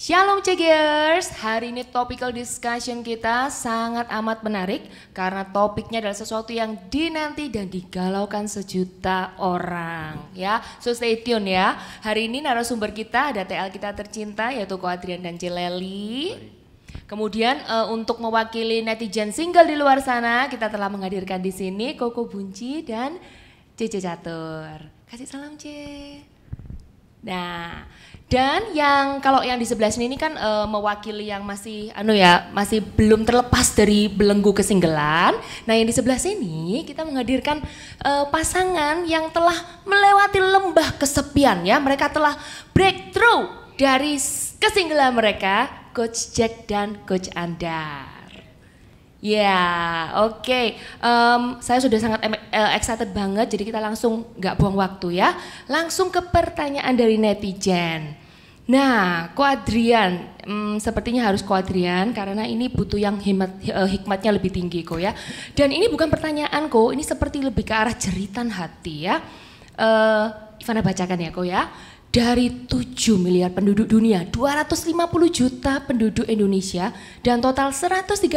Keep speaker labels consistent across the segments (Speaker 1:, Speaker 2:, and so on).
Speaker 1: Shalom Cegers, hari ini topical discussion kita sangat amat menarik karena topiknya adalah sesuatu yang dinanti dan digalaukan sejuta orang ya. So stay tune ya. Hari ini narasumber kita ada TL kita tercinta yaitu Ko Adrian dan Cileli. Kemudian untuk mewakili netizen single di luar sana kita telah menghadirkan di sini Koko Bunci dan Cece Catur. Kasih salam Ce. Nah, dan kalau yang di sebelah sini ini kan mewakili yang masih masih belum terlepas dari belenggu kesinggelan. Nah, yang di sebelah sini kita menghadirkan pasangan yang telah melewati lembah kesepian ya. Mereka telah breakthrough dari kesinggelan mereka, Coach Jack dan Coach Andar. Ya, oke. Saya sudah sangat excited banget, jadi kita langsung nggak buang waktu ya. Langsung ke pertanyaan dari netizen. Nah, Ko Adrian, sepertinya harus Ko Adrian karena ini butuh yang hikmatnya lebih tinggi Ko ya. Dan ini bukan pertanyaan Ko, ini seperti lebih ke arah jeritan hati ya. Ivana bacakan ya Ko ya. Dari 7 miliar penduduk dunia, 250 juta penduduk Indonesia dan total 135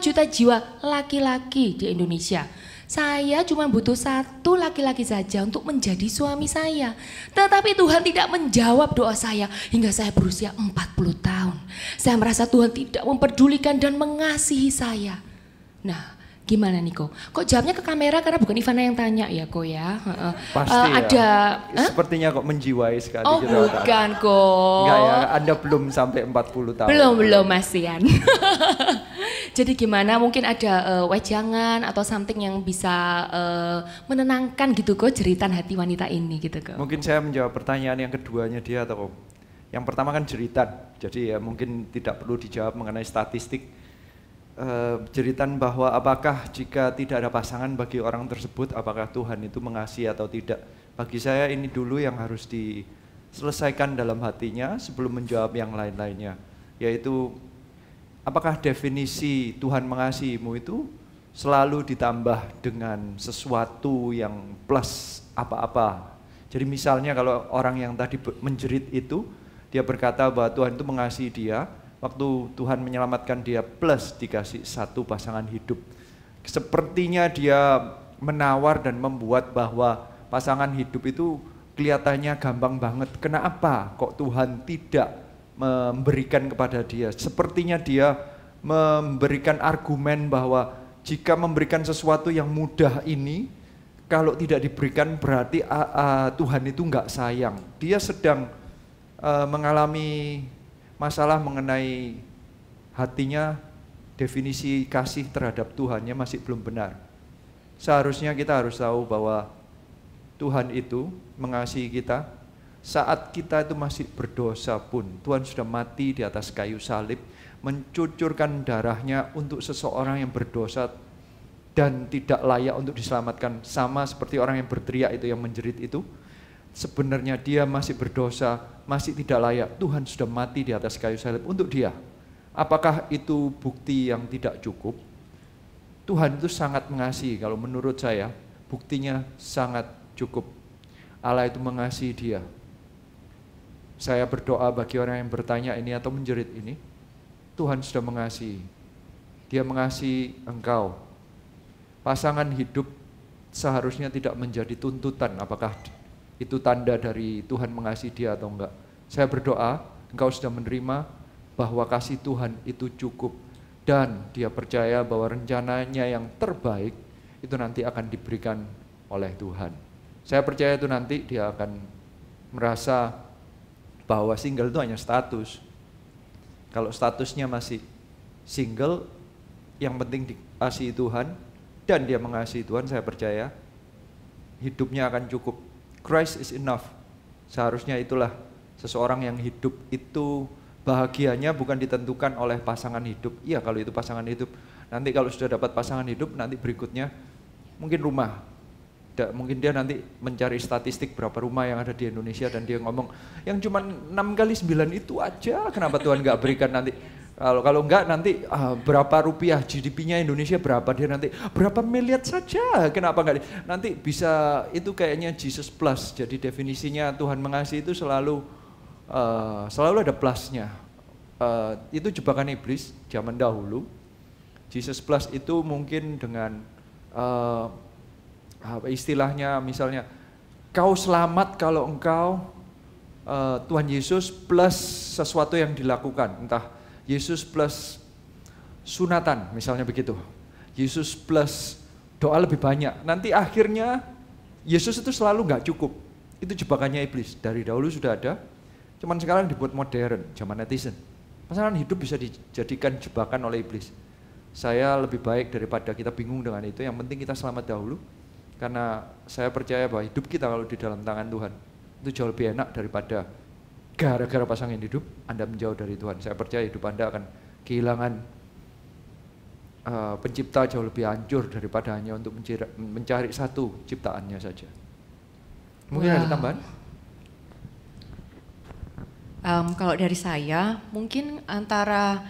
Speaker 1: juta jiwa laki-laki di Indonesia. Saya cuma butuh satu laki-laki saja untuk menjadi suami saya. Tetapi Tuhan tidak menjawab doa saya hingga saya berusia 40 tahun. Saya merasa Tuhan tidak memperdulikan dan mengasihi saya. Nah, gimana nih Ko? Kok jawabnya ke kamera karena bukan Ivana yang tanya ya Ko ya?
Speaker 2: Pasti
Speaker 1: ada,
Speaker 2: ya. Sepertinya kok menjiwai sekali.
Speaker 1: Oh gitu, bukan Ko.
Speaker 2: Enggak ya, Anda belum sampai 40 tahun.
Speaker 1: Belum Masian. Jadi gimana, mungkin ada wejangan atau something yang bisa menenangkan gitu Ko, jeritan hati wanita ini gitu Ko.
Speaker 2: Mungkin saya menjawab pertanyaan yang keduanya dia atau yang pertama kan jeritan. Jadi ya mungkin tidak perlu dijawab mengenai statistik. Jeritan bahwa apakah jika tidak ada pasangan bagi orang tersebut, apakah Tuhan itu mengasihi atau tidak. Bagi saya ini dulu yang harus diselesaikan dalam hatinya sebelum menjawab yang lain-lainnya. Yaitu apakah definisi Tuhan mengasihimu itu selalu ditambah dengan sesuatu yang plus apa-apa. Jadi misalnya kalau orang yang tadi menjerit itu, dia berkata bahwa Tuhan itu mengasihi dia, waktu Tuhan menyelamatkan dia plus dikasih satu pasangan hidup. Sepertinya dia menawar dan membuat bahwa pasangan hidup itu kelihatannya gampang banget. Kenapa kok Tuhan tidak memberikan kepada dia? Sepertinya dia memberikan argumen bahwa jika memberikan sesuatu yang mudah ini, kalau tidak diberikan berarti Tuhan itu enggak sayang. Dia sedang mengalami masalah mengenai hatinya, definisi kasih terhadap Tuhannya masih belum benar. Seharusnya kita harus tahu bahwa Tuhan itu mengasihi kita saat kita itu masih berdosa pun. Tuhan sudah mati di atas kayu salib, mencucurkan darahnya untuk seseorang yang berdosa dan tidak layak untuk diselamatkan. Sama seperti orang yang berteriak itu, yang menjerit itu. Sebenarnya dia masih berdosa, masih tidak layak. Tuhan sudah mati di atas kayu salib untuk dia. Apakah itu bukti yang tidak cukup? Tuhan itu sangat mengasihi, kalau menurut saya buktinya sangat cukup. Allah itu mengasihi dia. Saya berdoa bagi orang yang bertanya ini atau menjerit ini, Tuhan sudah mengasihi. Dia mengasihi engkau. Pasangan hidup seharusnya tidak menjadi tuntutan apakah itu tanda dari Tuhan mengasihi dia atau enggak. Saya berdoa engkau sudah menerima bahwa kasih Tuhan itu cukup dan dia percaya bahwa rencananya yang terbaik itu nanti akan diberikan oleh Tuhan. Saya percaya itu nanti dia akan merasa bahwa single itu hanya status. Kalau statusnya masih single, yang penting dikasihi Tuhan dan dia mengasihi Tuhan, saya percaya hidupnya akan cukup. Christ is enough. Seharusnya itulah seseorang yang hidup itu bahagianya bukan ditentukan oleh pasangan hidup. Iya, kalau itu pasangan hidup. Nanti kalau sudah dapat pasangan hidup, nanti berikutnya mungkin rumah. Mungkin dia nanti mencari statistik berapa rumah yang ada di Indonesia dan dia ngomong yang cuma 6 kali 9 itu aja, kenapa Tuhan gak berikan nanti. Kalau enggak nanti berapa rupiah GDP-nya Indonesia berapa, dia nanti berapa miliar saja, kenapa enggak nanti bisa. Itu kayaknya Jesus plus. Jadi definisinya Tuhan mengasihi itu selalu selalu ada plusnya. Itu jebakan iblis zaman dahulu. Jesus plus itu mungkin dengan istilahnya misalnya kau selamat kalau engkau Tuhan Yesus plus sesuatu yang dilakukan, entah Yesus plus sunatan misalnya begitu, Yesus plus doa lebih banyak. Nanti akhirnya Yesus itu selalu nggak cukup. Itu jebakannya iblis, dari dahulu sudah ada, cuman sekarang dibuat modern, zaman netizen. Pasangan hidup bisa dijadikan jebakan oleh iblis. Saya lebih baik daripada kita bingung dengan itu, yang penting kita selamat dahulu. Karena saya percaya bahwa hidup kita kalau di dalam tangan Tuhan, itu jauh lebih enak daripada gara-gara pasangan hidup, Anda menjauh dari Tuhan. Saya percaya hidup Anda akan kehilangan pencipta jauh lebih hancur daripada hanya untuk mencari satu ciptaannya saja. Mungkin ada tambahan?
Speaker 3: Kalau dari saya, mungkin antara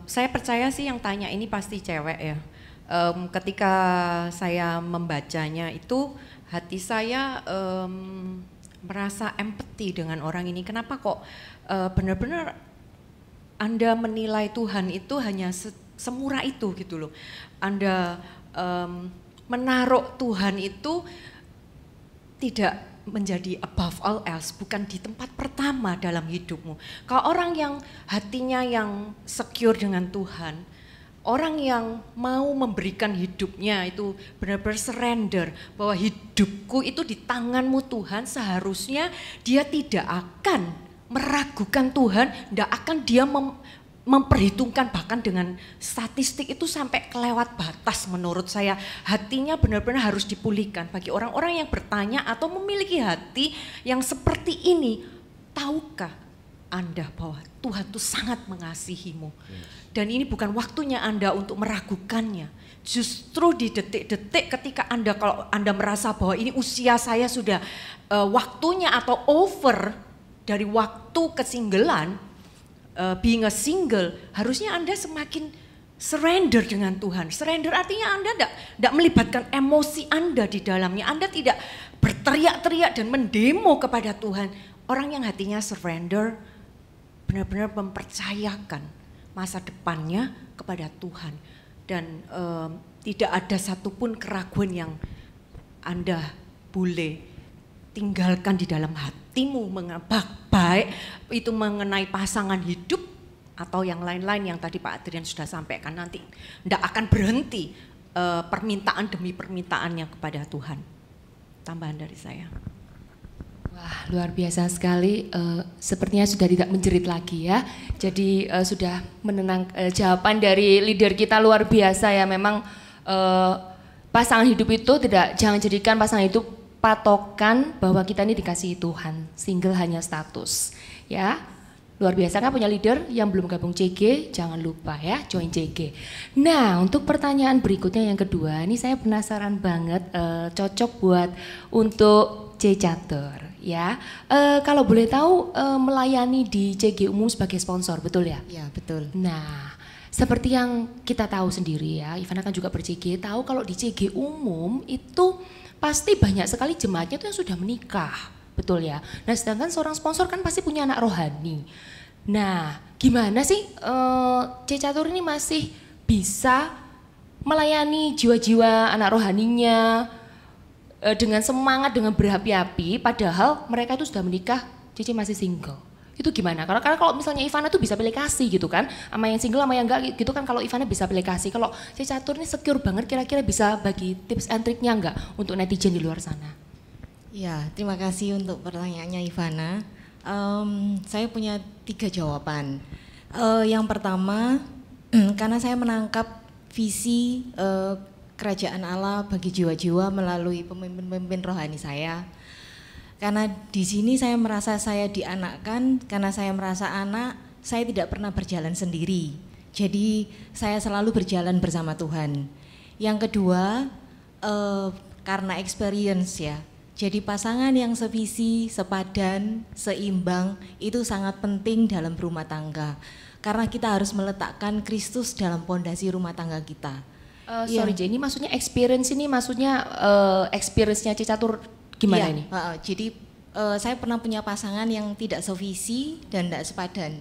Speaker 3: saya percaya sih yang tanya ini pasti cewek ya. Ketika saya membacanya itu hati saya merasa empati dengan orang ini. Kenapa kok benar-benar Anda menilai Tuhan itu hanya semurah itu gitu loh. Anda menaruh Tuhan itu tidak menjadi above all else, bukan di tempat pertama dalam hidupmu. Kalau orang yang hatinya yang secure dengan Tuhan, orang yang mau memberikan hidupnya itu benar-benar surrender, bahwa hidupku itu di tanganmu Tuhan, seharusnya dia tidak akan meragukan Tuhan, tidak akan dia memperhitungkan bahkan dengan statistik itu sampai kelewat batas menurut saya. Hatinya benar-benar harus dipulihkan. Bagi orang-orang yang bertanya atau memiliki hati yang seperti ini, tahukah Anda bahwa Tuhan itu sangat mengasihimu. Dan ini bukan waktunya Anda untuk meragukannya. Justru di detik-detik ketika kalau Anda merasa bahwa ini usia saya sudah waktunya atau over dari waktu kesinggelan, being a single, harusnya Anda semakin surrender dengan Tuhan. Surrender artinya Anda tidak melibatkan emosi Anda di dalamnya. Anda tidak berteriak-teriak dan mendemo kepada Tuhan. Orang yang hatinya surrender benar-benar mempercayakan masa depannya kepada Tuhan. Dan tidak ada satupun keraguan yang Anda boleh tinggalkan di dalam hatimu, baik itu mengenai pasangan hidup atau yang lain-lain yang tadi Pak Adrian sudah sampaikan. Nanti tidak akan berhenti permintaan demi permintaannya kepada Tuhan. Tambahan dari saya.
Speaker 1: Wah, luar biasa sekali. Sepertinya sudah tidak menjerit lagi ya. Jadi sudah menenang, jawaban dari leader kita luar biasa ya. Memang pasangan hidup itu jangan jadikan pasangan hidup patokan bahwa kita ini dikasihi Tuhan, single hanya status, ya. Luar biasa kan punya leader yang belum gabung CG, jangan lupa ya join CG. Nah, untuk pertanyaan berikutnya yang kedua, ini saya penasaran banget, cocok buat untuk C Catur, ya. Kalau boleh tahu melayani di CG Umum sebagai sponsor, betul ya?
Speaker 3: Ya, betul.
Speaker 1: Nah, seperti yang kita tahu sendiri ya, Ivana kan juga ber-CG, tahu kalau di CG Umum itu pasti banyak sekali jemaatnya itu yang sudah menikah, betul ya. Nah sedangkan seorang sponsor kan pasti punya anak rohani. Nah gimana sih C Catur ini masih bisa melayani jiwa-jiwa anak rohaninya dengan semangat, dengan berapi-api, padahal mereka itu sudah menikah, Cici masih single. Itu gimana? Karena kalau misalnya Ivana tuh bisa pilih kasih gitu kan, sama yang single sama yang enggak gitu kan, kalau Ivana bisa pilih kasih. Kalau C Catur ini secure banget, kira-kira bisa bagi tips and triknya enggak untuk netizen di luar sana?
Speaker 4: Ya, terima kasih untuk pertanyaannya Ivana. Saya punya 3 jawaban. Yang pertama, karena saya menangkap visi kerajaan Allah bagi jiwa-jiwa melalui pemimpin-pemimpin rohani saya. Karena di sini saya merasa saya dianakkan, karena saya merasa anak, saya tidak pernah berjalan sendiri. Jadi saya selalu berjalan bersama Tuhan. Yang kedua, karena experience ya. Jadi pasangan yang sevisi, sepadan, seimbang itu sangat penting dalam berumah tangga. Karena kita harus meletakkan Kristus dalam pondasi rumah tangga kita.
Speaker 1: Sorry Jenny, maksudnya experience ini maksudnya experience-nya C Catur gimana ini?
Speaker 4: Jadi saya pernah punya pasangan yang tidak sevisi dan tidak sepadan.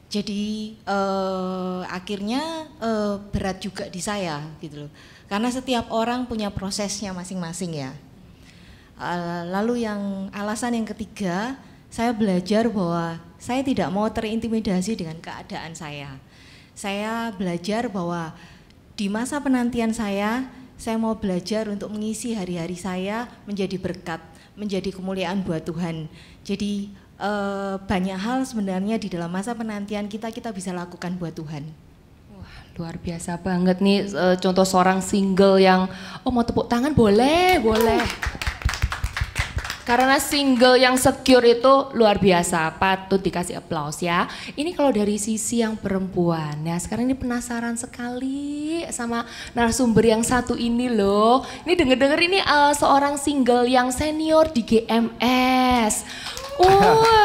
Speaker 4: Jadi akhirnya berat juga di saya gitu loh. Karena setiap orang punya prosesnya masing-masing ya. Lalu yang alasan yang ketiga, saya belajar bahwa saya tidak mau terintimidasi dengan keadaan saya. Saya belajar bahwa di masa penantian saya mau belajar untuk mengisi hari-hari saya menjadi berkat, menjadi kemuliaan buat Tuhan. Jadi banyak hal sebenarnya di dalam masa penantian kita bisa lakukan buat Tuhan.
Speaker 1: Wah, luar biasa banget nih contoh seorang single yang mau tepuk tangan boleh. Karena single yang secure itu luar biasa, patut dikasih aplaus ya. Ini kalau dari sisi yang perempuan, nah sekarang ini penasaran sekali sama narasumber yang satu ini loh. Ini denger-denger ini seorang single yang senior di GMS.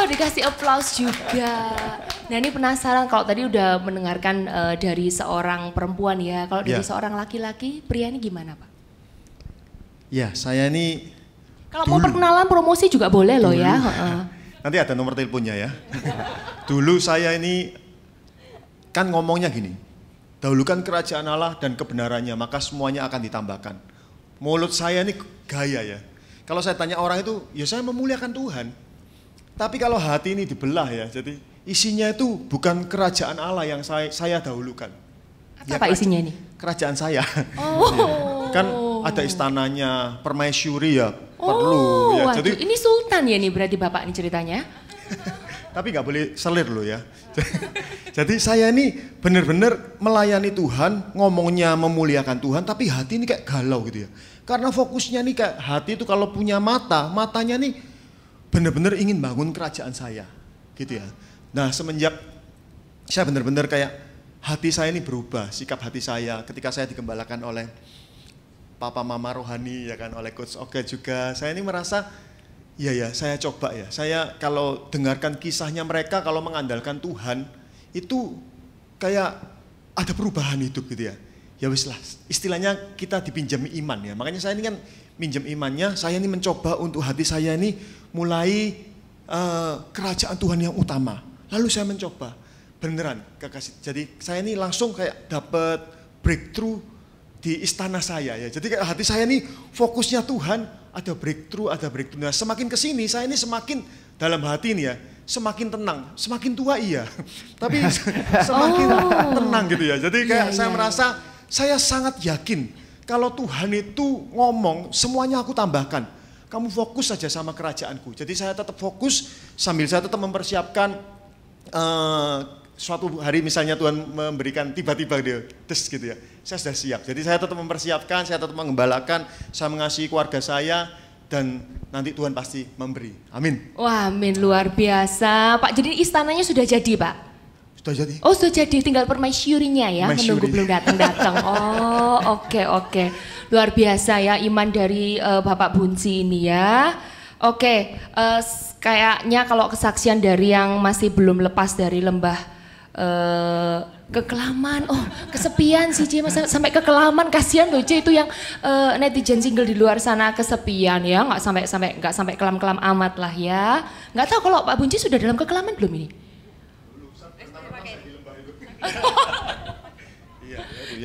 Speaker 1: Dikasih aplaus juga. Nah ini penasaran kalau tadi udah mendengarkan dari seorang perempuan ya. Kalau dari seorang laki-laki, pria ini gimana Pak?
Speaker 5: Ya saya ini
Speaker 1: kalau mau perkenalan promosi juga boleh loh ya.
Speaker 5: Nanti ada nomor teleponnya ya. Dulu saya ini kan ngomongnya gini, dahulukan kerajaan Allah dan kebenarannya maka semuanya akan ditambahkan. Mulut saya ini gaya ya. Kalau saya tanya orang itu, ya saya memuliakan Tuhan. Tapi kalau hati ini dibelah ya, jadi isinya itu bukan kerajaan Allah yang saya dahulukan.
Speaker 1: Apa isinya ini?
Speaker 5: Kerajaan saya. Kan ada istananya, permaisuri ya, perlu ya.
Speaker 1: Jadi ini sultan ya nih berarti Bapak ini ceritanya.
Speaker 5: Tapi nggak boleh selir loh ya. Jadi saya ini benar-benar melayani Tuhan, ngomongnya memuliakan Tuhan, tapi hati ini kayak galau gitu ya. Karena fokusnya nih kayak hati itu kalau punya matanya nih benar-benar ingin bangun kerajaan saya, gitu ya. Nah semenjak saya benar-benar kayak hati saya ini berubah, sikap hati saya ketika saya digembalakan oleh Papa Mama Rohani ya kan, oleh Coach Oke juga. Saya ini merasa, ya saya coba ya. Saya kalau dengarkan kisahnya mereka kalau mengandalkan Tuhan itu kayak ada perubahan hidup gitu ya. Ya wis lah, istilahnya kita dipinjami iman ya. Makanya saya ini kan minjem imannya, saya ini mencoba untuk hati saya ini mulai kerajaan Tuhan yang utama. Lalu saya mencoba, beneran kekasih. Jadi saya ini langsung kayak dapat breakthrough di istana saya ya. Jadi kayak hati saya ini fokusnya Tuhan, ada breakthrough. Nah semakin kesini saya ini semakin dalam hati ini ya, semakin tenang, semakin tua iya. Tapi semakin tenang gitu ya. Jadi kayak saya merasa saya sangat yakin kalau Tuhan itu ngomong semuanya aku tambahkan. Kamu fokus saja sama kerajaanku. Jadi saya tetap fokus sambil saya tetap mempersiapkan suatu hari misalnya Tuhan memberikan tiba-tiba dia tes gitu ya. Saya sudah siap. Jadi saya tetap mempersiapkan, saya tetap mengembalakan, saya mengasihi keluarga saya dan nanti Tuhan pasti memberi. Amin.
Speaker 1: Wah, amin, luar biasa. Pak, jadi istananya sudah jadi, Pak?
Speaker 5: Sudah jadi.
Speaker 1: Oh, sudah jadi, tinggal permaisurinya ya, menunggu belum datang-datang. Oh, oke. Luar biasa ya iman dari Bapak Bunci ini ya. Oke, kayaknya kalau kesaksian dari yang masih belum lepas dari lembah kekelaman, kesepian sih C, sampai kekelaman, kasihan loh C, itu yang netizen single di luar sana kesepian ya, nggak sampai kelam-kelam amat lah ya. Nggak tahu kalau Pak Bunci sudah dalam kekelaman belum ini?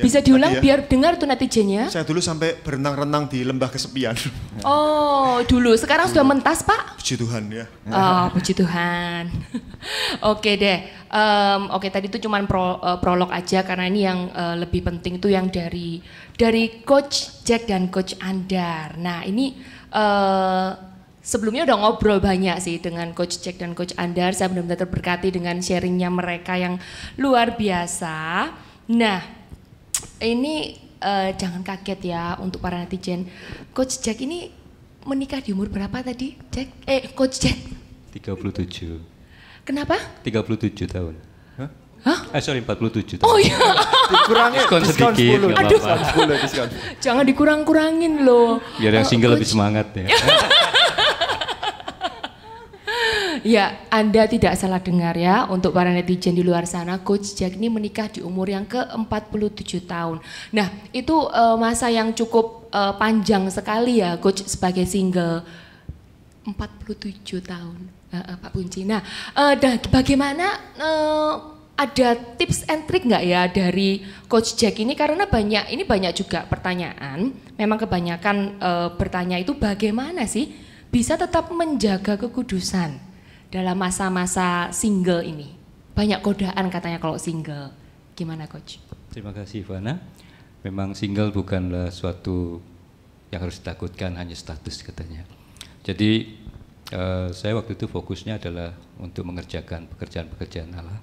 Speaker 1: Bisa diulang ya, biar dengar tuh netizennya.
Speaker 5: Saya dulu sampai berenang-renang di lembah kesepian.
Speaker 1: Oh, dulu. Sekarang sudah mentas, Pak?
Speaker 5: Puji Tuhan ya.
Speaker 1: Oh, puji Tuhan. Oke deh. Oke, tadi itu cuman prolog aja karena ini yang lebih penting itu yang dari Coach Jack dan Coach Andar. Nah, ini sebelumnya udah ngobrol banyak sih dengan Coach Jack dan Coach Andar. Saya benar-benar terberkati dengan sharingnya mereka yang luar biasa. Nah, ini jangan kaget ya untuk para netizen. Coach Jack ini menikah di umur berapa tadi, Jack? Coach Jack?
Speaker 6: 37.
Speaker 1: Kenapa?
Speaker 6: 37 tahun.
Speaker 1: Hah?
Speaker 6: Sorry, 47 tahun.
Speaker 1: Oh iya.
Speaker 6: Dikurangin diskon sedikit, nggak apa-apa.
Speaker 1: Jangan dikurang-kurangin loh.
Speaker 6: Biar yang single lebih semangat ya.
Speaker 1: Ya, Anda tidak salah dengar ya, untuk para netizen di luar sana, Coach Jack ini menikah di umur yang ke-47 tahun. Nah, itu masa yang cukup panjang sekali ya, Coach sebagai single. 47 tahun, Pak Punci. Nah, bagaimana ada tips and trick nggak ya dari Coach Jack ini? Karena banyak juga pertanyaan. Memang kebanyakan bertanya itu bagaimana sih bisa tetap menjaga kekudusan dalam masa-masa single ini? Banyak godaan katanya kalau single. Gimana Coach?
Speaker 6: Terima kasih Ivana. Memang single bukanlah suatu yang harus ditakutkan, hanya status katanya. Jadi saya waktu itu fokusnya adalah untuk mengerjakan pekerjaan-pekerjaan Allah,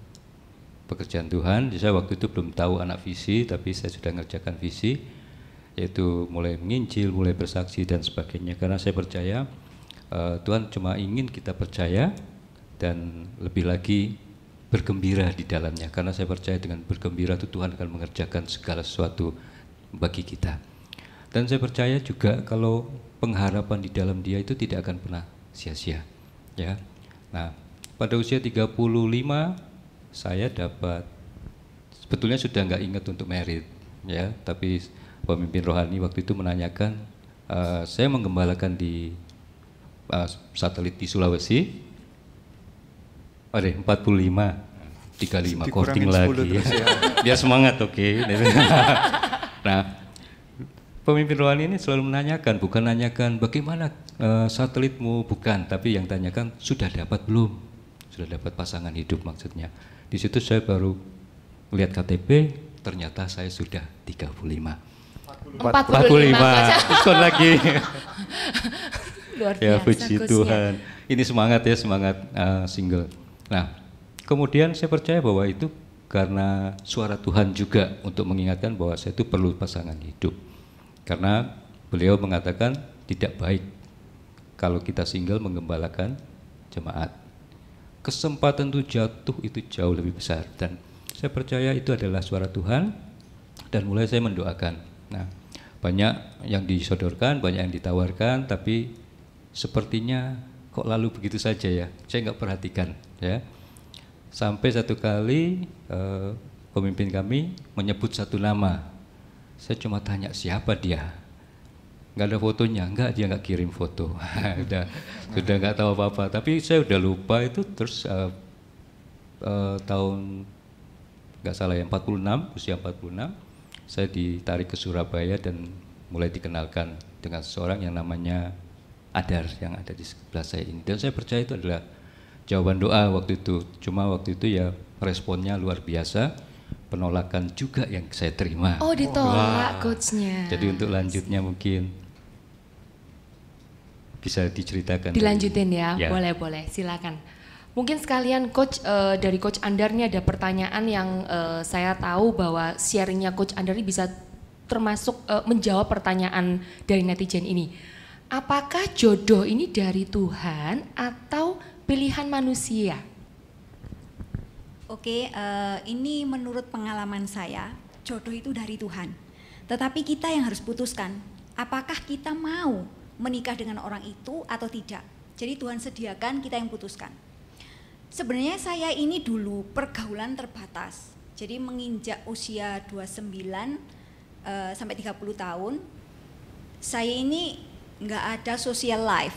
Speaker 6: pekerjaan Tuhan. Jadi saya waktu itu belum tahu anak visi, tapi saya sudah mengerjakan visi, yaitu mulai menginjil, mulai bersaksi dan sebagainya. Karena saya percaya Tuhan cuma ingin kita percaya dan lebih lagi bergembira di dalamnya. Karena saya percaya dengan bergembira itu Tuhan akan mengerjakan segala sesuatu bagi kita. Dan saya percaya juga kalau pengharapan di dalam Dia itu tidak akan pernah sia-sia, ya. Nah, pada usia 35 saya dapat, sebetulnya sudah nggak ingat untuk merit, ya. Tapi pemimpin rohani waktu itu menanyakan, saya menggembalakan di satelit di Sulawesi. Ada 45, 35 korting lagi. Ya. Biar semangat, oke. Nah, pemimpin rohani ini selalu menanyakan, bukan nanyakan bagaimana satelitmu, bukan, tapi yang tanyakan sudah dapat belum, sudah dapat pasangan hidup maksudnya. Di situ saya baru melihat KTP, ternyata saya sudah 35. 45, ikut lagi.
Speaker 1: Luar biasa,
Speaker 6: ya puji Tuhan. Ini semangat ya, semangat single. Nah, kemudian saya percaya bahwa itu karena suara Tuhan juga untuk mengingatkan bahwa saya itu perlu pasangan hidup. Karena beliau mengatakan tidak baik kalau kita single menggembalakan jemaat. Kesempatan untuk jatuh itu jauh lebih besar, dan saya percaya itu adalah suara Tuhan, dan mulai saya mendoakan. Nah, banyak yang disodorkan, banyak yang ditawarkan, tapi sepertinya kok lalu begitu saja ya, saya nggak perhatikan ya. Sampai satu kali pemimpin kami menyebut satu nama, saya cuma tanya siapa dia, nggak ada fotonya, dia nggak kirim foto. sudah nggak tahu apa-apa, tapi saya udah lupa itu. Terus tahun nggak salah ya 46, usia 46, saya ditarik ke Surabaya dan mulai dikenalkan dengan seseorang yang namanya Adar yang ada di sebelah saya ini, dan saya percaya itu adalah jawaban doa waktu itu. Cuma waktu itu ya responnya luar biasa, penolakan juga yang saya terima.
Speaker 1: Oh, ditolak coachnya.
Speaker 6: Jadi untuk lanjutnya mungkin bisa diceritakan.
Speaker 1: Dilanjutin ya, boleh, silakan. Mungkin sekalian coach, dari coach Andar ini ada pertanyaan yang saya tahu bahwa sharingnya coach Andar ini bisa termasuk menjawab pertanyaan dari netizen ini. Apakah jodoh ini dari Tuhan atau pilihan manusia?
Speaker 7: Oke, ini menurut pengalaman saya, jodoh itu dari Tuhan. Tetapi kita yang harus putuskan, apakah kita mau menikah dengan orang itu atau tidak. Jadi Tuhan sediakan, kita yang putuskan. Sebenarnya saya ini dulu pergaulan terbatas. Jadi menginjak usia 29 sampai 30 tahun, saya ini nggak ada social life.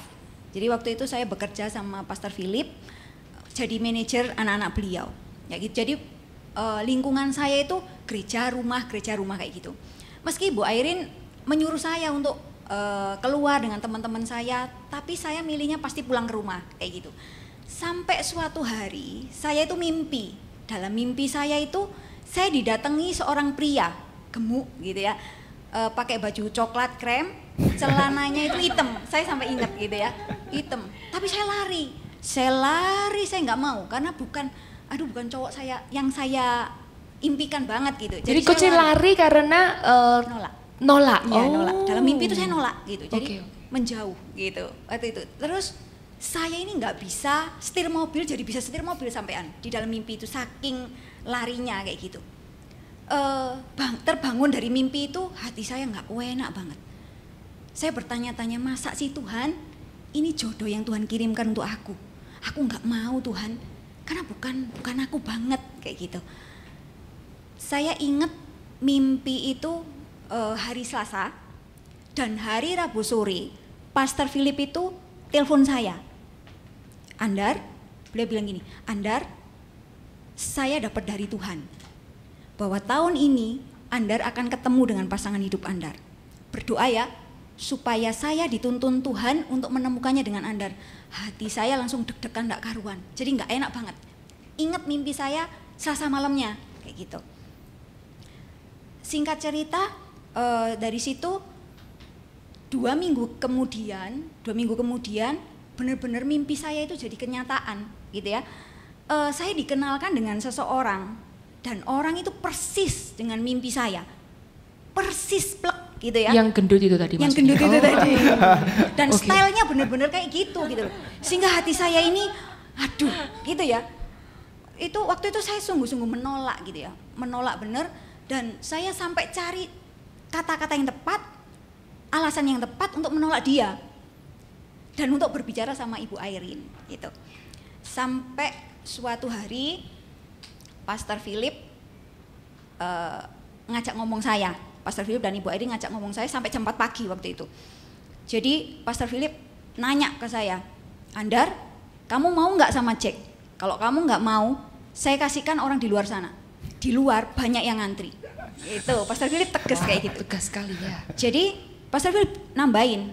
Speaker 7: Jadi waktu itu saya bekerja sama Pastor Philip, jadi manajer anak-anak beliau. Ya gitu. Jadi lingkungan saya itu gereja rumah kayak gitu. Meski Bu Airin menyuruh saya untuk keluar dengan teman-teman saya, tapi saya milihnya pasti pulang ke rumah kayak gitu. Sampai suatu hari saya itu mimpi. Dalam mimpi saya itu saya didatangi seorang pria gemuk gitu ya, pakai baju coklat krem, celananya itu hitam. Saya sampai ingat gitu ya, hitam. Tapi saya lari, saya nggak mau karena bukan cowok saya yang saya impikan banget gitu.
Speaker 1: Jadi coach lari karena nolak.
Speaker 7: Ya, nolak. Dalam mimpi itu saya nolak gitu. Jadi menjauh gitu. Waktu itu. Terus saya ini nggak bisa setir mobil, jadi bisa setir mobil sampean di dalam mimpi itu, saking larinya kayak gitu. Terbangun dari mimpi itu hati saya nggak enak banget. Saya bertanya-tanya, masa sih Tuhan ini jodoh yang Tuhan kirimkan untuk aku? Aku nggak mau Tuhan, karena bukan aku banget kayak gitu. Saya ingat mimpi itu hari Selasa dan hari Rabu sore, Pastor Philip itu telepon saya. Andar, beliau bilang gini, Andar, saya dapat dari Tuhan bahwa tahun ini Andar akan ketemu dengan pasangan hidup Andar. Berdoa ya, supaya saya dituntun Tuhan untuk menemukannya dengan Andar. Hati saya langsung deg-degan gak karuan, jadi gak enak banget. Ingat mimpi saya Selasa malamnya, kayak gitu. Singkat cerita, dari situ 2 minggu kemudian benar-benar mimpi saya itu jadi kenyataan, gitu ya. Saya dikenalkan dengan seseorang dan orang itu persis dengan mimpi saya, persis plek, gitu ya.
Speaker 1: Yang gendut itu tadi.
Speaker 7: Yang gendut itu tadi. Dan stylenya benar-benar kayak gitu, loh. Sehingga hati saya ini, aduh, gitu ya. Itu waktu itu saya sungguh-sungguh menolak, gitu ya, menolak benar. Dan saya sampai cari kata-kata yang tepat, alasan yang tepat untuk menolak dia dan untuk berbicara sama Ibu Airin, gitu. Sampai suatu hari Pastor Philip ngajak ngomong saya, Pastor Philip dan Ibu Airin ngajak ngomong saya sampai jam 4 pagi waktu itu. Jadi Pastor Philip nanya ke saya, Andar, kamu mau nggak sama Jack? Kalau kamu nggak mau, saya kasihkan orang di luar sana. Di luar banyak yang ngantri. Itu Pastor Philip tegas kayak gitu.
Speaker 1: Tegas sekali ya.
Speaker 7: Jadi Pastor Philip nambahin,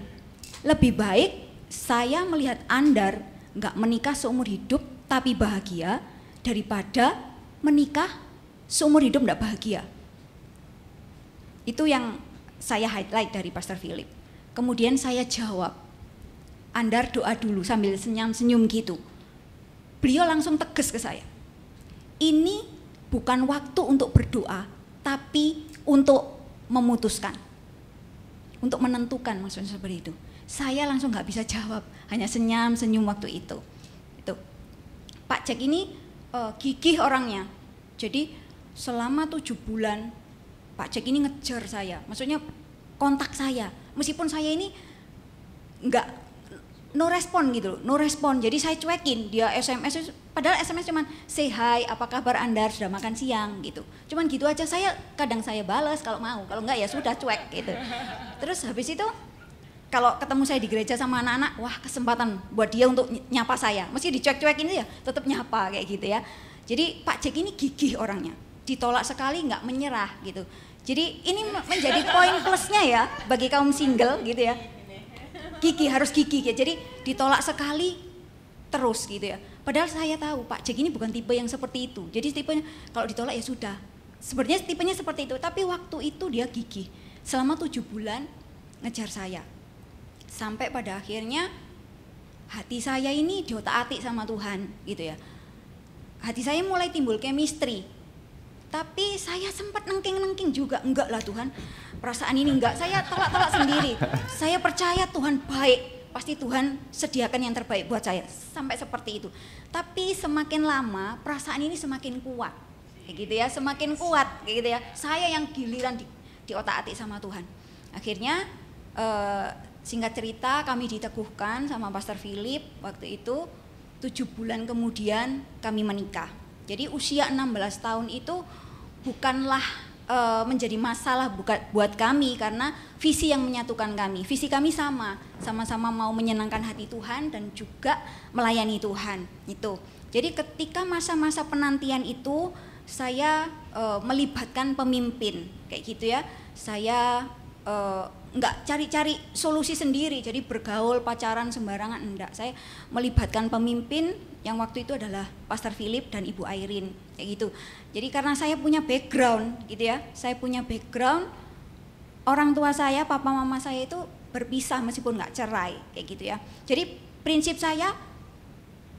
Speaker 7: lebih baik saya melihat Andar nggak menikah seumur hidup tapi bahagia daripada menikah seumur hidup nggak bahagia. Itu yang saya highlight dari Pastor Philip. Kemudian saya jawab, Andar doa dulu sambil senyum-senyum gitu. Beliau langsung tegas ke saya, ini bukan waktu untuk berdoa, tapi untuk memutuskan, untuk menentukan, maksudnya seperti itu. Saya langsung nggak bisa jawab, hanya senyum-senyum waktu itu. Pak Jack ini gigih orangnya, jadi selama 7 bulan Pak Jack ini ngejar saya, maksudnya kontak saya, meskipun saya ini nggak no respon gitu, no respon. Jadi saya cuekin, dia SMS, padahal SMS cuman say hi, apa kabar Andar, sudah makan siang gitu. Cuman gitu aja, kadang saya balas kalau mau, kalau enggak ya sudah cuek gitu. Terus habis itu kalau ketemu saya di gereja sama anak-anak, wah kesempatan buat dia untuk nyapa saya. Meski dicuek-cuekin ya tetap nyapa kayak gitu ya. Jadi Pak Jack ini gigih orangnya, ditolak sekali nggak menyerah gitu. Jadi ini menjadi poin plusnya ya bagi kaum single gitu ya. Gigih, harus gigih ya. Jadi ditolak sekali terus gitu ya. Padahal saya tahu Pak Jack ini bukan tipe yang seperti itu. Jadi tipenya kalau ditolak ya sudah. Sebenarnya tipenya seperti itu, tapi waktu itu dia gigih. Selama 7 bulan ngejar saya. Sampai pada akhirnya hati saya ini diotak-atik sama Tuhan gitu ya. Hati saya mulai timbul chemistry. Tapi saya sempat nengking-nengking juga, enggak lah Tuhan, perasaan ini enggak, saya tolak-tolak sendiri. Saya percaya Tuhan baik, pasti Tuhan sediakan yang terbaik buat saya, sampai seperti itu. Tapi semakin lama perasaan ini semakin kuat, kayak gitu ya, semakin kuat, kayak gitu ya. Saya yang giliran di otak-atik sama Tuhan. Akhirnya singkat cerita kami diteguhkan sama Pastor Philip waktu itu, 7 bulan kemudian kami menikah. Jadi usia 16 tahun itu bukanlah menjadi masalah buat kami karena visi yang menyatukan kami. Visi kami sama-sama mau menyenangkan hati Tuhan dan juga melayani Tuhan itu. Jadi ketika masa-masa penantian itu saya melibatkan pemimpin kayak gitu ya. Saya enggak cari-cari solusi sendiri, jadi bergaul pacaran sembarangan enggak. Saya melibatkan pemimpin yang waktu itu adalah Pastor Philip dan Ibu Airin kayak gitu. Jadi karena saya punya background gitu ya, saya punya background, orang tua saya, papa mama saya itu berpisah meskipun nggak cerai kayak gitu ya. Jadi prinsip saya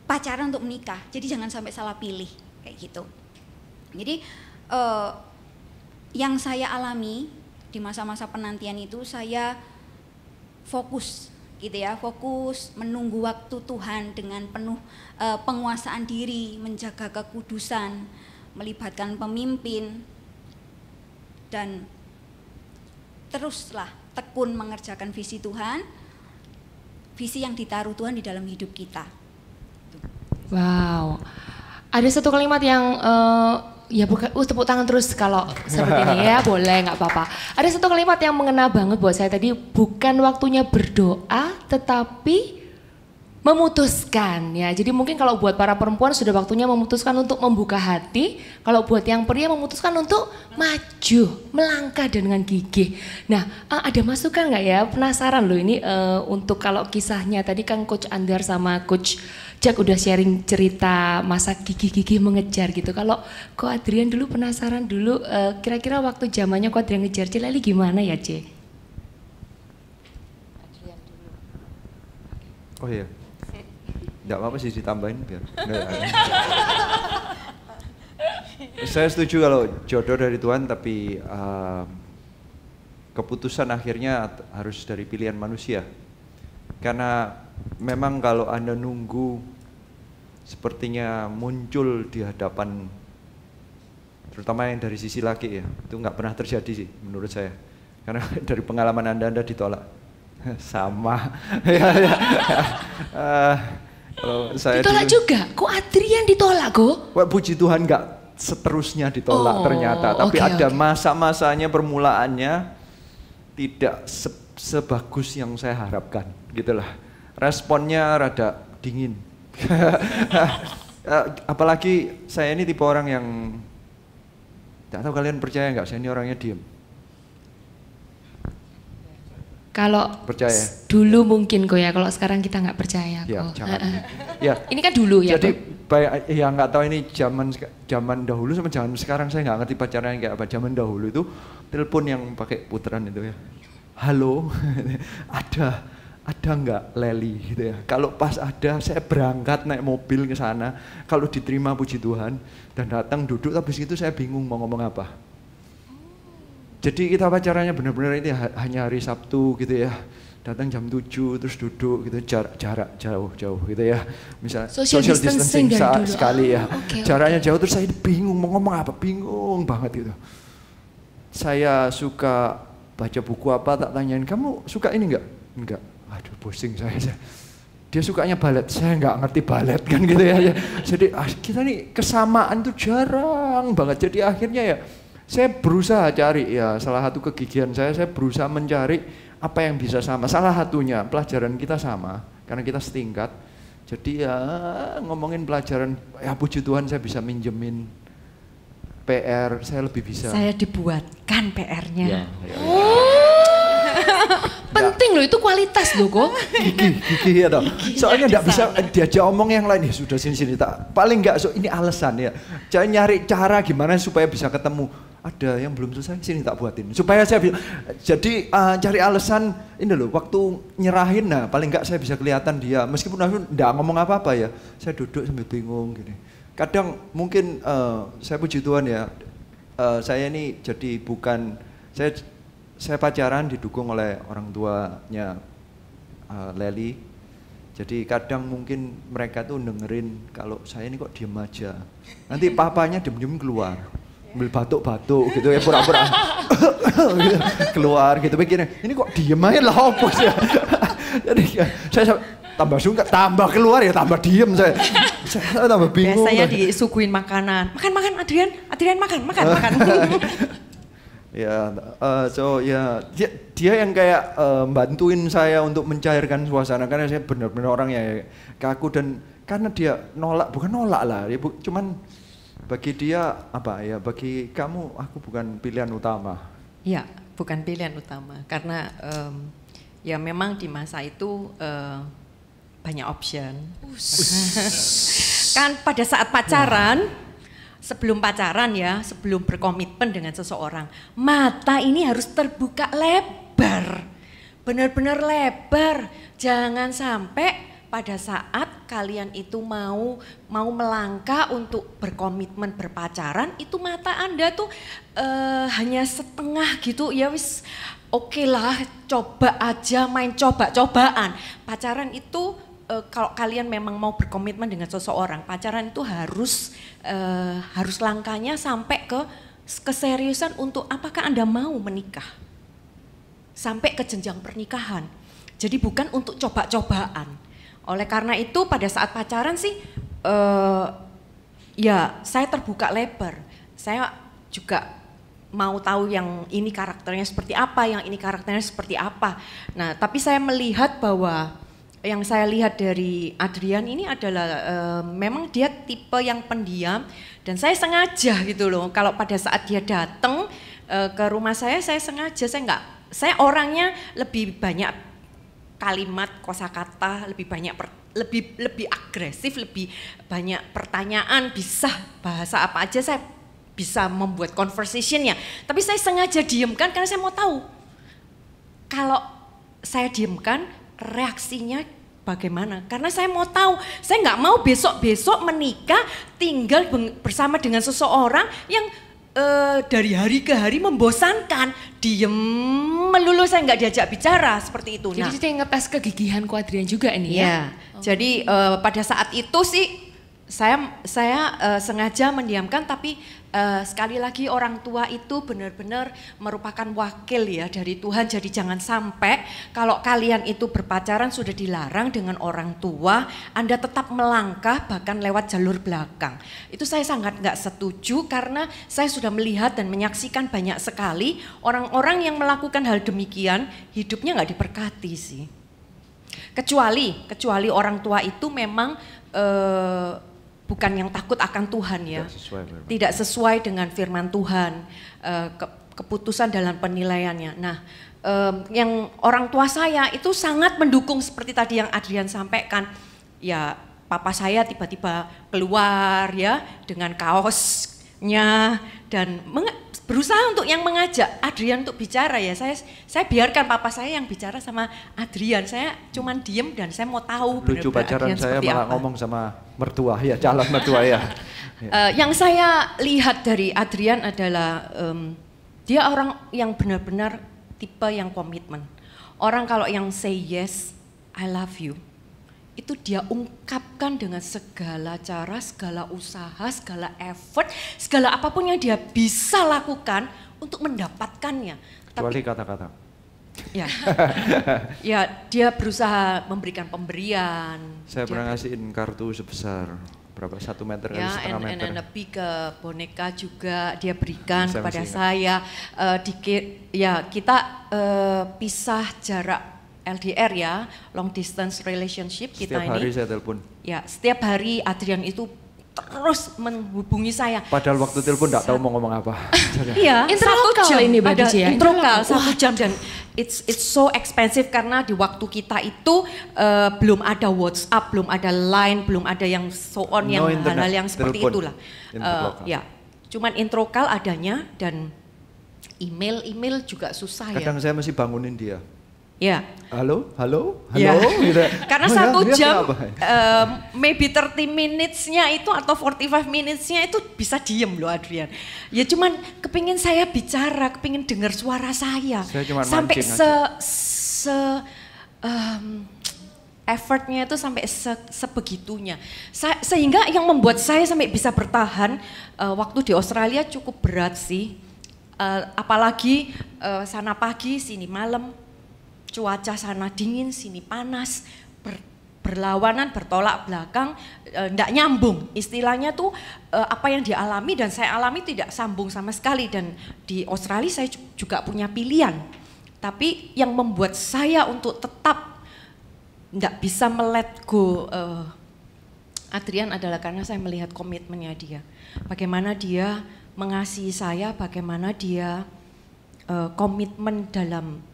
Speaker 7: pacaran untuk menikah, jadi jangan sampai salah pilih kayak gitu. Jadi yang saya alami di masa-masa penantian itu saya fokus gitu ya, fokus menunggu waktu Tuhan dengan penuh penguasaan diri, menjaga kekudusan, melibatkan pemimpin, dan teruslah tekun mengerjakan visi Tuhan, visi yang ditaruh Tuhan di dalam hidup kita.
Speaker 1: Wow, ada satu kalimat yang ya bukan, tepuk tangan terus kalau seperti ini ya, boleh nggak apa-apa. Ada satu kalimat yang mengena banget buat saya tadi, bukan waktunya berdoa tetapi memutuskan ya. Jadi mungkin kalau buat para perempuan sudah waktunya memutuskan untuk membuka hati, kalau buat yang pria memutuskan untuk maju, melangkah dengan gigih. Nah, ada masukan nggak ya? Penasaran loh ini untuk kalau kisahnya tadi kan Coach Andar sama Coach Jack udah sharing cerita masa gigih-gigih mengejar gitu. Kalau Ko Adrian dulu penasaran dulu kira-kira waktu zamannya Ko Adrian ngejar Cileli gimana ya, C?
Speaker 2: Oh iya. Enggak apa-apa sih ditambahin biar. Saya setuju kalau jodoh dari Tuhan, tapi keputusan akhirnya harus dari pilihan manusia. Karena memang kalau Anda nunggu sepertinya muncul di hadapan, terutama yang dari sisi laki ya, itu nggak pernah terjadi sih menurut saya. Karena dari pengalaman Anda ditolak. Sama. Kalau saya
Speaker 1: ditolak dulu, juga? Kok Adrian ditolak kok?
Speaker 2: Wah, puji Tuhan nggak seterusnya ditolak ternyata. Tapi ada masa-masanya permulaannya tidak sebagus yang saya harapkan, gitulah. Responnya rada dingin. Apalagi saya ini tipe orang yang, tidak tahu kalian percaya nggak, saya ini orangnya diem.
Speaker 1: Kalau
Speaker 2: percaya
Speaker 1: dulu mungkin kok ya, kalau sekarang kita nggak percaya kok.
Speaker 2: Ya, jangan. Ya.
Speaker 1: Ini kan dulu ya.
Speaker 2: Jadi ya nggak tahu ini zaman dahulu sama zaman sekarang, saya nggak ngerti pacaran kayak apa. Zaman dahulu itu telepon yang pakai puteran itu ya. Halo, ada nggak Leli gitu ya. Kalau pas ada, saya berangkat naik mobil ke sana. Kalau diterima puji Tuhan dan datang duduk, habis itu saya bingung mau ngomong apa. Jadi kita pacarannya benar-benar ini hanya hari Sabtu gitu ya. Datang jam 7 terus duduk gitu, jarak jauh gitu ya. Misalnya social distancing sekali ya. Jaraknya jauh, terus saya bingung mau ngomong apa, bingung banget gitu. Saya suka baca buku apa, tak tanyain, kamu suka ini enggak? Aduh pusing saya. Dia sukanya balet, saya nggak ngerti balet kan gitu ya. Jadi kita nih kesamaan tuh jarang banget. Jadi akhirnya ya saya berusaha cari ya, salah satu kegigihan saya berusaha mencari apa yang bisa sama. Salah satunya pelajaran kita sama karena kita setingkat. Jadi ya ngomongin pelajaran, ya puji Tuhan saya bisa minjemin PR, saya lebih bisa.
Speaker 3: Saya dibuatkan PR-nya.
Speaker 2: Ya.
Speaker 1: Penting loh, itu kualitas loh kok.
Speaker 2: Gigi ya toh. Soalnya enggak bisa diajak omong yang lain, ya sudah sini tak. Paling enggak ini alasan ya. Jangan nyari cara gimana supaya bisa ketemu. Ada yang belum selesai, sini tak buatin. Supaya saya bisa. Jadi cari alasan ini loh, waktu nyerahin paling enggak saya bisa kelihatan dia. Meskipun aku enggak ngomong apa-apa ya. Saya duduk sambil bingung gini. Kadang mungkin saya puji Tuhan ya. Saya ini jadi bukan saya pacaran didukung oleh orang tuanya Leli. Jadi kadang mungkin mereka tuh dengerin kalau saya ini kok diem aja. Nanti papanya diem-diem keluar. Ambil batuk-batuk gitu ya, pura-pura gitu, keluar gitu. Pikirnya ini kok diem aja lah opos ya. Jadi saya tambah sungkan, tambah keluar ya tambah diem saya tambah bingung.
Speaker 3: Biasanya disuguhin makanan. Makan Adrian makan.
Speaker 2: Ya, dia yang kayak bantuin saya untuk mencairkan suasana, karena saya benar-benar orang yang kaku, dan karena dia bukan nolak lah, ya, cuman bagi dia apa ya, bagi kamu aku bukan pilihan utama.
Speaker 3: Ya, bukan pilihan utama, karena ya memang di masa itu banyak option. Kan pada saat pacaran. Sebelum pacaran ya, sebelum berkomitmen dengan seseorang, mata ini harus terbuka lebar, benar-benar lebar. Jangan sampai pada saat kalian itu mau melangkah untuk berkomitmen berpacaran, itu mata Anda tuh hanya setengah gitu ya, wis oke lah, coba aja, main coba-cobaan. Pacaran itu kalau kalian memang mau berkomitmen dengan seseorang, pacaran itu harus langkahnya sampai ke keseriusan untuk apakah Anda mau menikah, sampai ke jenjang pernikahan. Jadi bukan untuk coba-cobaan. Oleh karena itu pada saat pacaran sih, ya saya terbuka lebar. Saya juga mau tahu yang ini karakternya seperti apa, yang ini karakternya seperti apa. Nah, tapi saya melihat bahwa yang saya lihat dari Adrian ini adalah memang dia tipe yang pendiam dan saya sengaja gitu loh. Kalau pada saat dia datang ke rumah saya sengaja saya orangnya lebih banyak kalimat kosakata, lebih banyak lebih agresif, lebih banyak pertanyaan, bisa bahasa apa aja saya bisa membuat conversationnya. Tapi saya sengaja diamkan karena saya mau tahu kalau saya diamkan reaksinya bagaimana? Karena saya mau tahu, saya nggak mau besok-besok menikah tinggal bersama dengan seseorang yang dari hari ke hari membosankan, diem melulu, saya nggak diajak bicara seperti itu.
Speaker 1: Jadi saya ngetes kegigihan Adrian juga ini ya?
Speaker 3: Jadi pada saat itu sih saya sengaja mendiamkan, tapi sekali lagi orang tua itu benar-benar merupakan wakil ya dari Tuhan. Jadi jangan sampai kalau kalian itu berpacaran sudah dilarang dengan orang tua, Anda tetap melangkah bahkan lewat jalur belakang. Itu saya sangat nggak setuju karena saya sudah melihat dan menyaksikan banyak sekali orang-orang yang melakukan hal demikian hidupnya nggak diberkati sih. Kecuali orang tua itu memang bukan yang takut akan Tuhan ya, tidak sesuai dengan firman Tuhan, keputusan dalam penilaiannya. Nah, yang orang tua saya itu sangat mendukung seperti tadi yang Adrian sampaikan. Ya, papa saya tiba-tiba keluar ya dengan kaosnya dan berusaha untuk yang mengajak Adrian untuk bicara ya. Saya biarkan papa saya yang bicara sama Adrian. Saya cuman diem dan saya mau tahu
Speaker 2: lucu pacaran saya malah ngomong sama mertua ya, calon mertua ya.
Speaker 3: Yang saya lihat dari Adrian adalah dia orang yang benar-benar tipe yang komitmen. Orang kalau yang say yes, I love you, itu dia ungkapkan dengan segala cara, segala usaha, segala effort, segala apapun yang dia bisa lakukan untuk mendapatkannya.
Speaker 2: Kecuali kata-kata.
Speaker 3: Ya, ya dia berusaha memberikan pemberian.
Speaker 2: Saya pernah ngasihin kartu sebesar berapa, 1 meter kali setengah meter.
Speaker 3: And lebih ke boneka juga dia berikan kepada saya. Kita pisah jarak LDR ya, long distance relationship kita ini.
Speaker 2: Setiap hari saya telepon.
Speaker 3: Ya, setiap hari Adrian itu terus menghubungi saya.
Speaker 2: Padahal waktu telepon enggak tahu mau ngomong apa.
Speaker 3: Iya,
Speaker 1: intro
Speaker 3: jam
Speaker 1: ini berarti ya.
Speaker 3: Intro call 1 jam dan it's so expensive karena di waktu kita itu belum ada WhatsApp, belum ada Line, belum ada yang so on yang hal-hal yang seperti itulah. Ya, cuman intro call adanya dan email juga susah ya.
Speaker 2: Kadang saya mesti bangunin dia.
Speaker 3: Ya.
Speaker 2: Halo,
Speaker 3: ya.
Speaker 2: Gitu.
Speaker 3: Karena 1 jam, maybe 30 minutes-nya itu atau 45 minutes-nya itu bisa diem loh Adrian. Ya cuman kepingin saya bicara, kepingin dengar suara saya. Sampai effortnya itu sampai sebegitunya. Sehingga yang membuat saya sampai bisa bertahan waktu di Australia cukup berat sih. Apalagi sana pagi, sini malam. Cuaca sana dingin, sini panas, berlawanan, bertolak belakang, enggak nyambung. Istilahnya tuh apa yang dialami dan saya alami tidak sambung sama sekali. Dan di Australia saya juga punya pilihan. Tapi yang membuat saya untuk tetap enggak bisa let go Adrian adalah karena saya melihat komitmennya dia. Bagaimana dia mengasihi saya, bagaimana dia komitmen dalam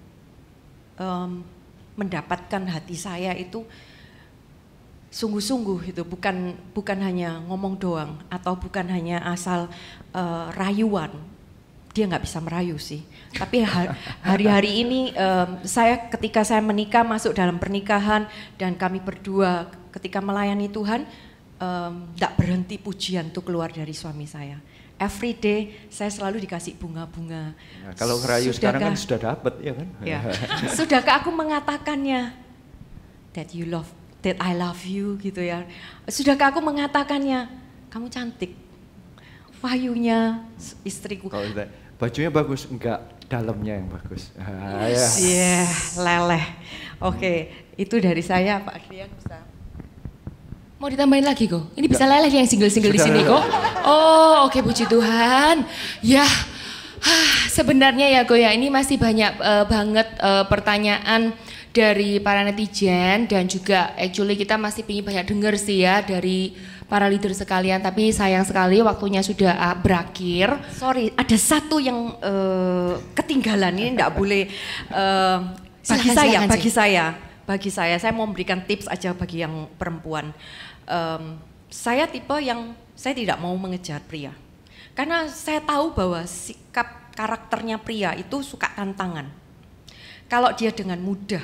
Speaker 3: mendapatkan hati saya itu sungguh-sungguh itu bukan hanya ngomong doang atau bukan hanya asal rayuan. Dia nggak bisa merayu sih. Tapi hari-hari ini ketika saya menikah, masuk dalam pernikahan dan kami berdua ketika melayani Tuhan, nggak berhenti pujian tuh keluar dari suami saya. Every day saya selalu dikasih bunga-bunga.
Speaker 2: Nah, kalau ngerayu sekarang kan sudah dapat ya kan?
Speaker 3: Ya. Sudahkah aku mengatakannya that I love you gitu ya. Sudahkah aku mengatakannya kamu cantik. Wahyunya istriku.
Speaker 2: Kalau bajunya bagus, enggak, dalamnya yang bagus.
Speaker 3: Iya, leleh. Oke, itu dari saya Pak Adrian bisa.
Speaker 1: Mau ditambahin lagi kok? Ini bisa leleh yang single-single di sini kok. Oh oke, puji Tuhan. Ya sebenarnya ya kok ya ini masih banyak banget pertanyaan dari para netizen dan juga actually kita masih ingin banyak dengar sih ya dari para leader sekalian, tapi sayang sekali waktunya sudah berakhir.
Speaker 3: Sorry, ada satu yang ketinggalan, ini enggak boleh bagi saya mau memberikan tips aja bagi yang perempuan. Saya tipe yang saya tidak mau mengejar pria. Karena saya tahu bahwa sikap karakternya pria itu suka tantangan. Kalau dia dengan mudah,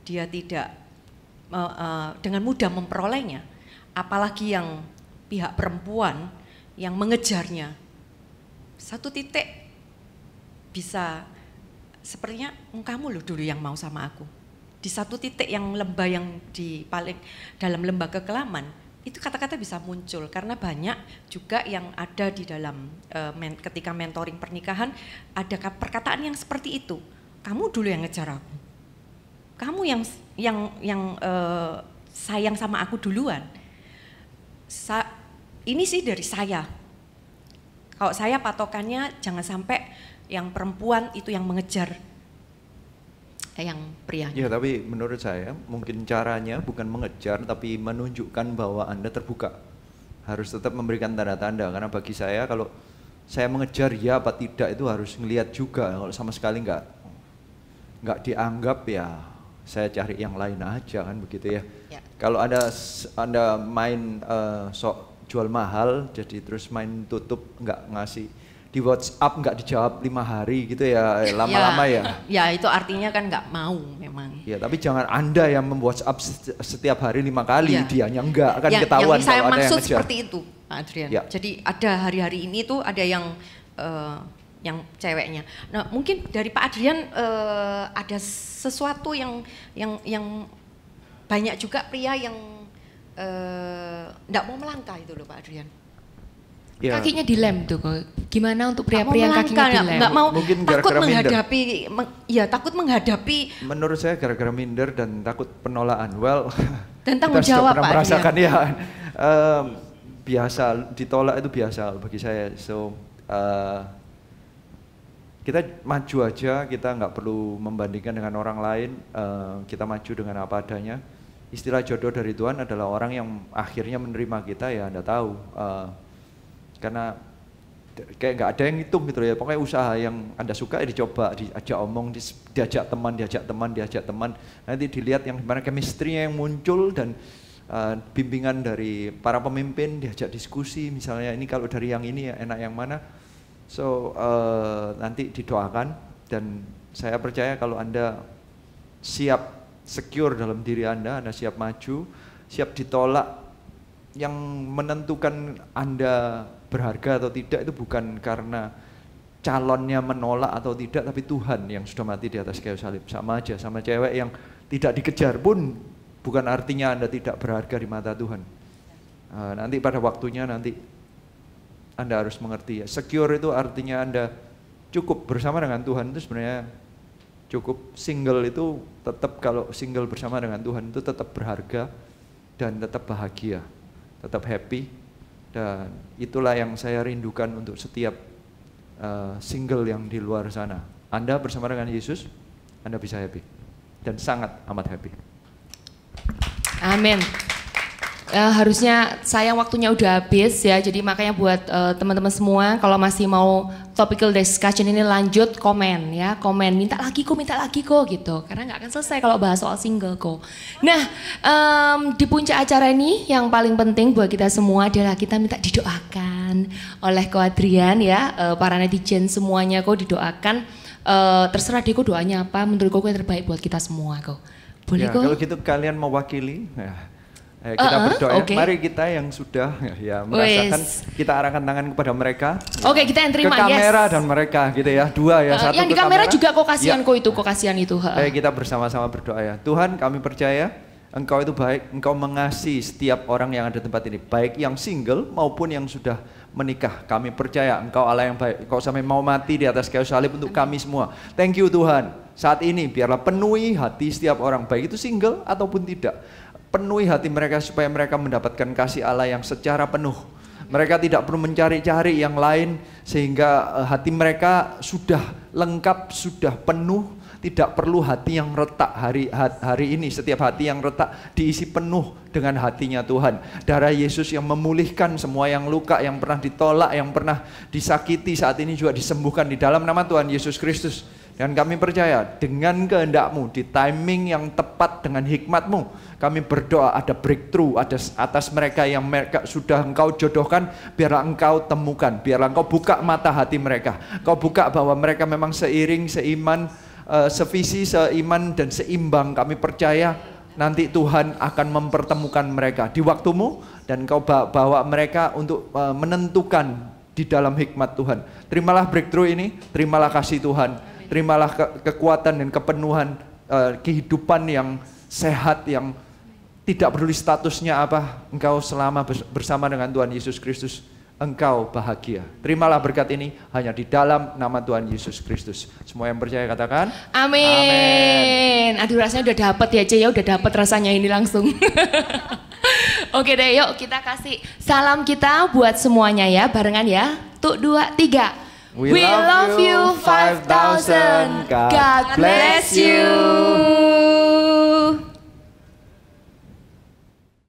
Speaker 3: dia tidak dengan mudah memperolehnya, apalagi yang pihak perempuan yang mengejarnya, satu titik bisa sepertinya kamu loh dulu yang mau sama aku. Di satu titik yang lembah yang di paling dalam lembah kekelaman, itu kata-kata bisa muncul karena banyak juga yang ada di dalam ketika mentoring pernikahan ada perkataan yang seperti itu. Kamu dulu yang ngejar aku. Kamu yang sayang sama aku duluan. Ini sih dari saya. Kalau saya patokannya jangan sampai yang perempuan itu yang mengejar yang pria.
Speaker 2: Ya, tapi menurut saya mungkin caranya bukan mengejar tapi menunjukkan bahwa Anda terbuka. Harus tetap memberikan tanda-tanda karena bagi saya kalau saya mengejar ya apa tidak itu harus ngelihat juga. Kalau sama sekali nggak dianggap ya saya cari yang lain aja kan begitu ya. Ya. Kalau Anda main sok jual mahal jadi terus main tutup nggak ngasih di WhatsApp nggak dijawab 5 hari gitu ya lama-lama ya.
Speaker 3: Ya itu artinya kan nggak mau memang.
Speaker 2: Ya tapi jangan Anda yang memWhatsApp setiap hari 5 kali,
Speaker 3: ya.
Speaker 2: Dianya enggak akan ketahuan
Speaker 3: kalau ada yang ngejar. Yang saya maksud seperti itu Pak Adrian. Ya. Jadi ada hari-hari ini tuh ada yang ceweknya. Nah mungkin dari Pak Adrian ada sesuatu yang banyak juga pria yang nggak mau melangkah itu loh Pak Adrian.
Speaker 1: Ya. Kakinya dilem tuh kok. Gimana untuk pria-pria yang kakinya dilem?
Speaker 3: Nggak mau,
Speaker 2: mungkin
Speaker 3: takut
Speaker 2: menghadapi,
Speaker 3: takut menghadapi.
Speaker 2: Menurut saya gara-gara minder dan takut penolakan. Well,
Speaker 3: dan tanggung jawab Pak
Speaker 2: merasakan ya. Biasa ditolak itu biasa bagi saya. So kita maju aja, kita nggak perlu membandingkan dengan orang lain. Kita maju dengan apa adanya. Istilah jodoh dari Tuhan adalah orang yang akhirnya menerima kita ya Anda tahu. Karena kayak nggak ada yang hitung gitu ya, pokoknya usaha yang Anda suka ya dicoba, diajak omong, diajak teman, nanti dilihat yang gimana chemistry-nya yang muncul dan bimbingan dari para pemimpin, diajak diskusi misalnya ini kalau dari yang ini ya enak yang mana, so nanti didoakan dan saya percaya kalau Anda siap secure dalam diri Anda siap maju, siap ditolak, yang menentukan Anda berharga atau tidak itu bukan karena calonnya menolak atau tidak, tapi Tuhan yang sudah mati di atas kayu salib. Sama aja sama cewek yang tidak dikejar pun bukan artinya Anda tidak berharga di mata Tuhan. Nanti pada waktunya nanti Anda harus mengerti ya. Secure itu artinya Anda cukup bersama dengan Tuhan itu sebenarnya cukup. Single itu tetap, kalau single bersama dengan Tuhan itu tetap berharga dan tetap bahagia, tetap happy. Dan itulah yang saya rindukan untuk setiap single yang di luar sana. Anda bersama dengan Yesus, Anda bisa happy dan sangat amat happy.
Speaker 1: Amin. Harusnya sayang waktunya udah habis ya, jadi makanya buat teman-teman semua kalau masih mau topical discussion ini lanjut komen ya, komen minta lagi kok gitu, karena nggak akan selesai kalau bahas soal single kok. Nah di puncak acara ini yang paling penting buat kita semua adalah kita minta didoakan oleh Ko Adrian ya, para netizen semuanya kok didoakan, terserah deh kok doanya apa, menurut kok yang terbaik buat kita semua kok. Boleh
Speaker 2: ya,
Speaker 1: kok?
Speaker 2: Kalau gitu kalian mewakili ya. Kita berdoa, okay. Mari kita yang sudah ya merasakan, kita arahkan tangan kepada mereka.
Speaker 1: Oke, kita yang terima,
Speaker 2: ke kamera dan mereka gitu ya, dua ya, satu
Speaker 1: yang di kamera juga kok kasihan ya. Kok kasihan itu.
Speaker 2: Ayo kita bersama-sama berdoa ya. Tuhan, kami percaya Engkau itu baik, Engkau mengasihi setiap orang yang ada di tempat ini, baik yang single maupun yang sudah menikah. Kami percaya Engkau Allah yang baik, Engkau sampai mau mati di atas kayu salib untuk kami semua. Thank you Tuhan. Saat ini biarlah penuhi hati setiap orang, baik itu single ataupun tidak. Penuhi hati mereka supaya mereka mendapatkan kasih Allah yang secara penuh. Mereka tidak perlu mencari-cari yang lain sehingga hati mereka sudah lengkap, sudah penuh, tidak perlu hati yang retak hari ini. Setiap hati yang retak diisi penuh dengan hatinya Tuhan. Darah Yesus yang memulihkan semua yang luka, yang pernah ditolak, yang pernah disakiti, saat ini juga disembuhkan di dalam nama Tuhan Yesus Kristus. Dan kami percaya dengan kehendak-Mu, di timing yang tepat dengan hikmat-Mu, kami berdoa ada breakthrough atas mereka yang mereka sudah Engkau jodohkan, biarlah Engkau temukan, biarlah Engkau buka mata hati mereka. Engkau buka bahwa mereka memang seiring, seiman, sevisi, seiman dan seimbang. Kami percaya nanti Tuhan akan mempertemukan mereka di waktu-Mu, dan Engkau bawa mereka untuk menentukan di dalam hikmat Tuhan. Terimalah breakthrough ini, terimalah kasih Tuhan. Terimalah kekuatan dan kepenuhan kehidupan yang sehat, yang tidak peduli statusnya apa. Engkau selama bersama dengan Tuhan Yesus Kristus, engkau bahagia. Terimalah berkat ini hanya di dalam nama Tuhan Yesus Kristus. Semua yang percaya katakan
Speaker 1: amin. Amin. Aduh, rasanya udah dapet ya, Ce, ya udah dapet rasanya ini langsung. Oke deh, yuk kita kasih salam kita buat semuanya ya, barengan ya. 1, 2, 3. We love you 5000. God bless you.